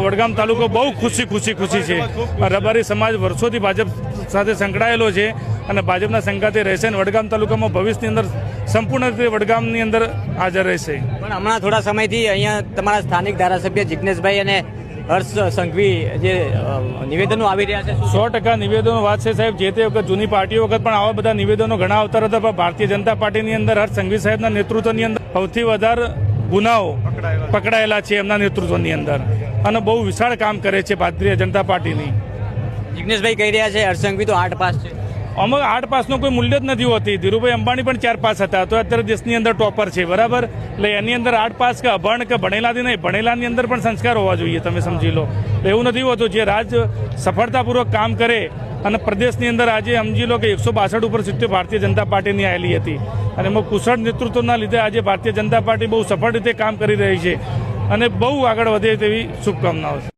વડગામ તાલુકો બહુ ખુશી છે। રબારી સમાજ વર્ષોથી ભાજપ સાથે સંકળાયેલો છે અને ભાજપના સંગાતે રહેશે અને વડગામ તાલુકામાં ભવિષ્યની અંદર સંપૂર્ણ રીતે વડગામની અંદર હાજર રહેશે। પણ હમણાં થોડા સમયથી અહીંયા તમારા સ્થાનિક ધારાસભ્ય જિગ્નેશભાઈ અને હર્ષ સંઘવી જે નિવેદનો આવી રહ્યા છે 100% નિવેદનો વાત છે સાહેબ। જે તે વખત જૂની પાર્ટીઓ વખત પણ આવા બધા નિવેદનો ઘણા આવતા હતા, પણ ભારતીય જનતા પાર્ટીની અંદર હર્ષ સંઘવી સાહેબના નેતૃત્વની અંદર સૌથી વધારે ગુનાઓ પકડાયેલા છે એમના નેતૃત્વની અંદર અને બહુ વિશાળ કામ કરે છે ભારતીય જનતા પાર્ટીની। જિગ્નેશભાઈ કહી રહ્યા છે હર્ષ સંઘવી તો 8 પાસ છે। અમે 8 પાસનો કોઈ મૂલ્ય જ નથી હોતી। ધીરુભાઈ અંબાણી પણ 4 પાસ હતા, તો અત્યારે દેશની અંદર ટોપર છે, બરાબર। એટલે એની અંદર 8 પાસ કે અભણ કે ભણેલાથી નહીં, ભણેલાની અંદર પણ સંસ્કાર હોવા જોઈએ, તમે સમજી લો। એવું નથી હોતું। જે રાજ સફળતાપૂર્વક કામ કરે અને પ્રદેશની અંદર આજે સમજી લો કે 162 ઉપર સીટો ભારતીય જનતા પાર્ટીની આવેલી હતી અને એમાં કુશળ નેતૃત્વના લીધે આજે ભારતીય જનતા પાર્ટી બહુ સફળ રીતે કામ કરી રહી છે અને બહુ આગળ વધે તેવી શુભકામનાઓ છે।